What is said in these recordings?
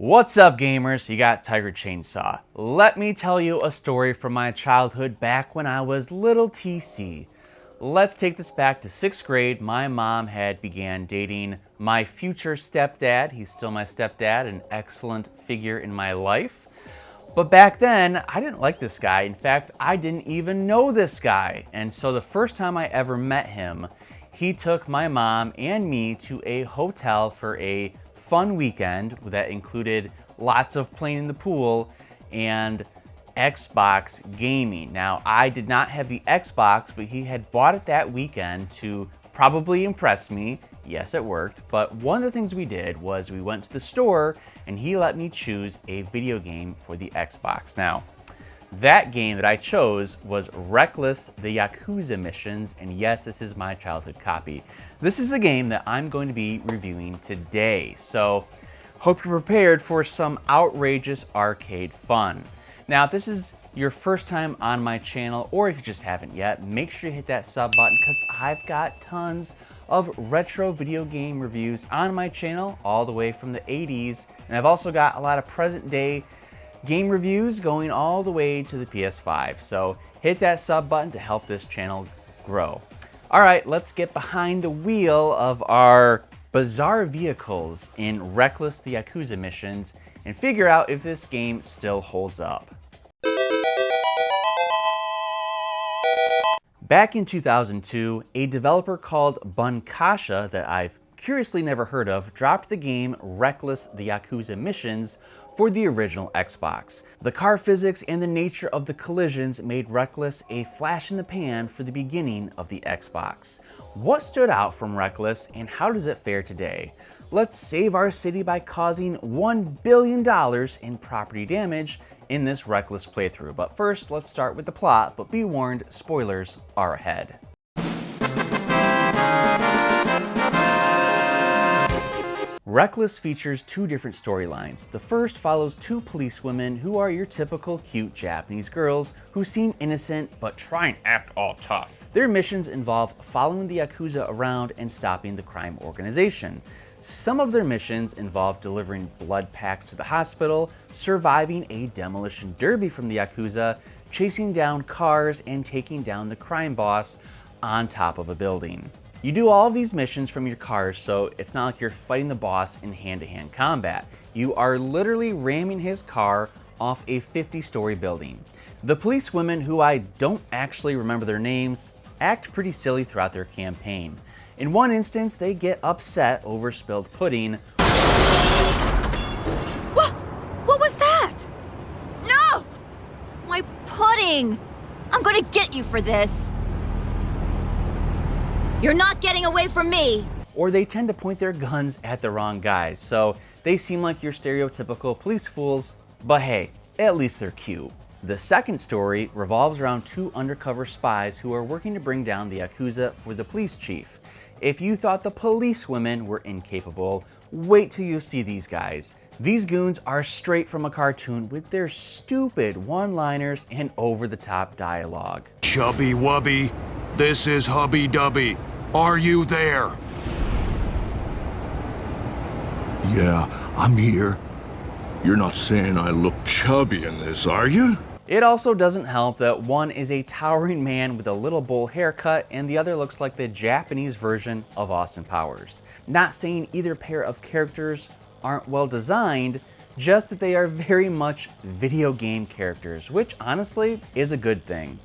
What's up, gamers? You got TigerChainsaw. Let me tell you a story from my childhood back when I was little TC. Let's take this back to 6th grade. My mom had began dating my future stepdad. He's still my stepdad, an excellent figure in my life. But back then, I didn't like this guy. In fact, I didn't even know this guy. And so the first time I ever met him, he took my mom and me to a hotel for a fun weekend that included lots of playing in the pool and Xbox gaming. Now, I did not have the Xbox, but he had bought it that weekend to probably impress me. Yes, it worked. But one of the things we did was we went to the store and he let me choose a video game for the Xbox. Now, that game that I chose was Wreckless The Yakuza Missions, and yes, this is my childhood copy. This is the game that I'm going to be reviewing today, so hope you're prepared for some outrageous arcade fun. Now, if this is your first time on my channel, or if you just haven't yet, make sure you hit that sub button because I've got tons of retro video game reviews on my channel, all the way from the 80s, and I've also got a lot of present day game reviews going all the way to the PS5. So hit that sub button to help this channel grow. All right, let's get behind the wheel of our bizarre vehicles in Wreckless The Yakuza Missions and figure out if this game still holds up. Back in 2002, a developer called Bunkasha that I've curiously never heard of dropped the game Wreckless The Yakuza Missions for the original Xbox. The car physics and the nature of the collisions made Wreckless a flash in the pan for the beginning of the Xbox. What stood out from Wreckless and how does it fare today? Let's save our city by causing $1 billion in property damage in this Wreckless playthrough. But first, let's start with the plot, but be warned, spoilers are ahead. Wreckless features two different storylines. The first follows two policewomen who are your typical cute Japanese girls who seem innocent but try and act all tough. Their missions involve following the Yakuza around and stopping the crime organization. Some of their missions involve delivering blood packs to the hospital, surviving a demolition derby from the Yakuza, chasing down cars, and taking down the crime boss on top of a building. You do all of these missions from your cars, so it's not like you're fighting the boss in hand-to-hand combat. You are literally ramming his car off a 50-story building. The policewomen, who I don't actually remember their names, act pretty silly throughout their campaign. In one instance, they get upset over spilled pudding. What was that? No! My pudding! I'm gonna get you for this! You're not getting away from me! Or they tend to point their guns at the wrong guys, so they seem like your stereotypical police fools, but hey, at least they're cute. The second story revolves around two undercover spies who are working to bring down the Yakuza for the police chief. If you thought the policewomen were incapable, wait till you see these guys. These goons are straight from a cartoon with their stupid one-liners and over-the-top dialogue. Chubby Wubby, this is Hubby Dubby. Are you there? Yeah, I'm here. You're not saying I look chubby in this, are you? It also doesn't help that one is a towering man with a little bowl haircut and the other looks like the Japanese version of Austin Powers. Not saying either pair of characters aren't well designed, just that they are very much video game characters, which honestly is a good thing.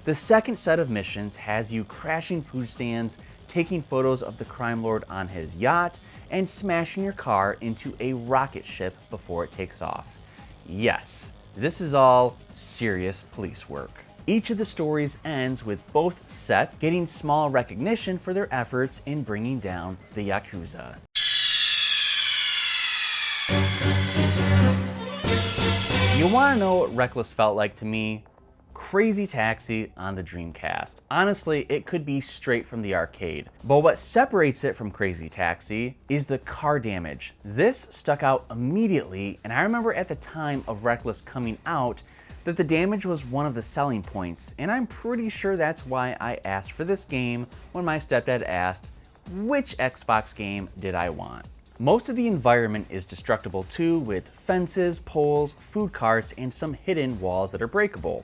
The second set of missions has you crashing food stands, taking photos of the crime lord on his yacht, and smashing your car into a rocket ship before it takes off. Yes, this is all serious police work. Each of the stories ends with both sets getting small recognition for their efforts in bringing down the Yakuza. You want to know what Wreckless felt like to me? Crazy Taxi on the Dreamcast. Honestly, it could be straight from the arcade. But what separates it from Crazy Taxi is the car damage. This stuck out immediately, and I remember at the time of Wreckless coming out that the damage was one of the selling points, and I'm pretty sure that's why I asked for this game when my stepdad asked, which Xbox game did I want? Most of the environment is destructible too, with fences, poles, food carts, and some hidden walls that are breakable.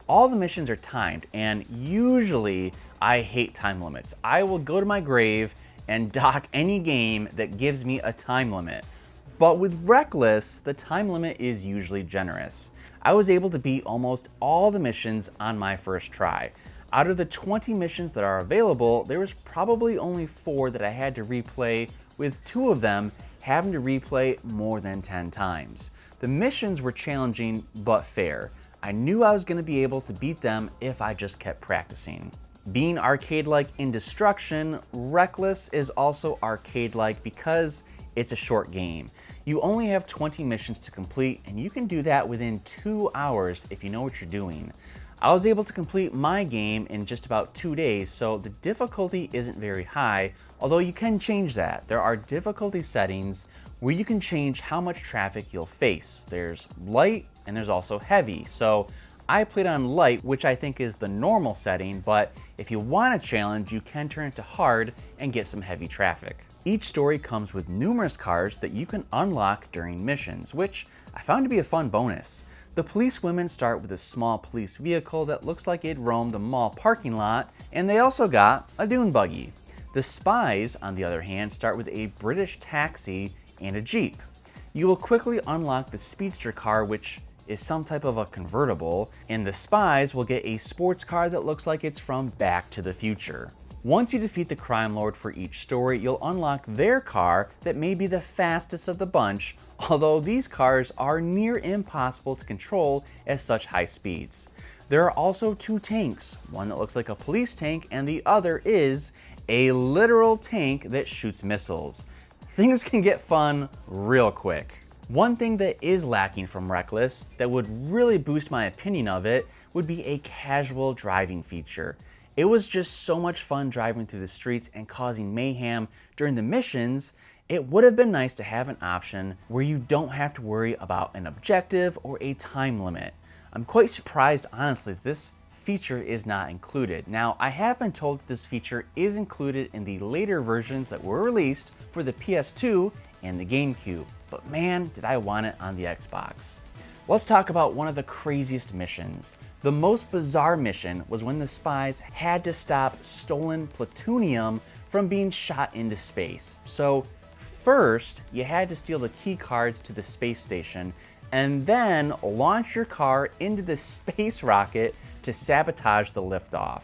All the missions are timed, and usually I hate time limits. I will go to my grave and dock any game that gives me a time limit. But with Wreckless, the time limit is usually generous. I was able to beat almost all the missions on my first try. Out of the 20 missions that are available, there was probably only 4 that I had to replay, with 2 of them having to replay more than 10 times. The missions were challenging but fair. I knew I was going to be able to beat them if I just kept practicing. Being arcade-like in destruction, Wreckless is also arcade-like because it's a short game. You only have 20 missions to complete, and you can do that within 2 hours if you know what you're doing. I was able to complete my game in just about 2 days, so the difficulty isn't very high, although you can change that. There are difficulty settings where you can change how much traffic you'll face. There's light and there's also heavy, so I played on light, which I think is the normal setting, but if you want a challenge, you can turn it to hard and get some heavy traffic. Each story comes with numerous cars that you can unlock during missions, which I found to be a fun bonus. The police women start with a small police vehicle that looks like it roamed the mall parking lot, and they also got a dune buggy. The spies, on the other hand, start with a British taxi and a Jeep. You will quickly unlock the speedster car, which is some type of a convertible, and the spies will get a sports car that looks like it's from Back to the Future. Once you defeat the crime lord for each story, you'll unlock their car that may be the fastest of the bunch, although these cars are near impossible to control at such high speeds. There are also 2 tanks, one that looks like a police tank and the other is a literal tank that shoots missiles. Things can get fun real quick. One thing that is lacking from Wreckless that would really boost my opinion of it would be a casual driving feature. It was just so much fun driving through the streets and causing mayhem during the missions. It would have been nice to have an option where you don't have to worry about an objective or a time limit. I'm quite surprised, honestly, that this feature is not included. Now, I have been told that this feature is included in the later versions that were released for the PS2 and the GameCube, but man, did I want it on the Xbox. Let's talk about one of the craziest missions. The most bizarre mission was when the spies had to stop stolen plutonium from being shot into space. So first, you had to steal the key cards to the space station and then launch your car into the space rocket to sabotage the liftoff.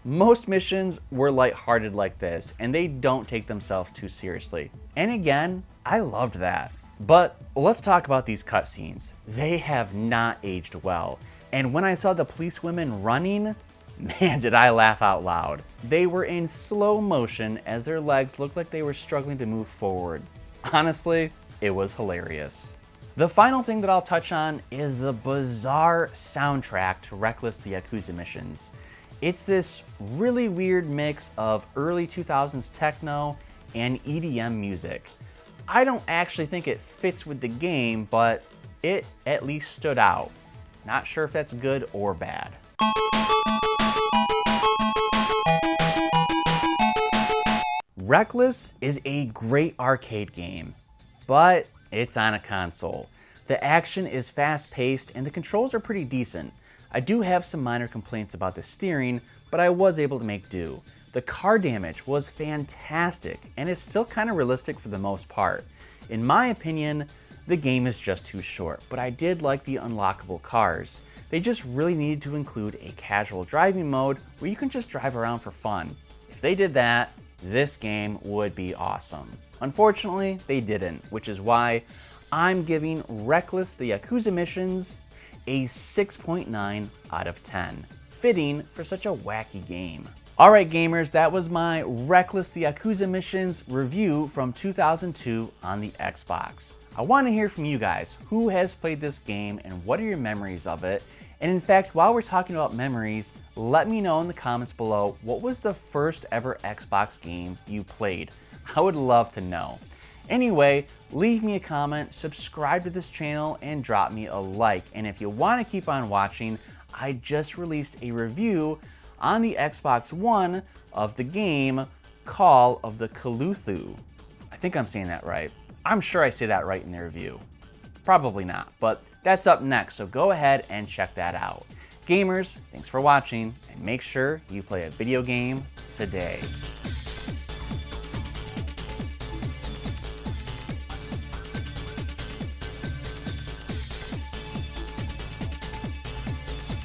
Most missions were lighthearted like this, and they don't take themselves too seriously. And again, I loved that. But let's talk about these cutscenes. They have not aged well. And when I saw the police women running, man, did I laugh out loud. They were in slow motion as their legs looked like they were struggling to move forward. Honestly, it was hilarious. The final thing that I'll touch on is the bizarre soundtrack to Wreckless The Yakuza Missions. It's this really weird mix of early 2000s techno and EDM music. I don't actually think it fits with the game, but it at least stood out. Not sure if that's good or bad. Wreckless is a great arcade game, but it's on a console. The action is fast-paced and the controls are pretty decent. I do have some minor complaints about the steering, but I was able to make do. The car damage was fantastic and is still kind of realistic for the most part. In my opinion, the game is just too short, but I did like the unlockable cars. They just really needed to include a casual driving mode where you can just drive around for fun. If they did that, this game would be awesome. Unfortunately, they didn't, which is why I'm giving Wreckless The Yakuza Missions a 6.9 out of 10. Fitting for such a wacky game. Alright gamers, that was my Wreckless The Yakuza Missions review from 2002 on the Xbox. I want to hear from you guys. Who has played this game and what are your memories of it? And in fact, while we're talking about memories, let me know in the comments below, what was the first ever Xbox game you played? I would love to know. Anyway, leave me a comment, subscribe to this channel, and drop me a like. And if you want to keep on watching, I just released a review on the Xbox One of the game Call of the Cthulhu. I think I'm saying that right. I'm sure I say that right in the review. Probably not, but that's up next, so go ahead and check that out. Gamers, thanks for watching, and make sure you play a video game today.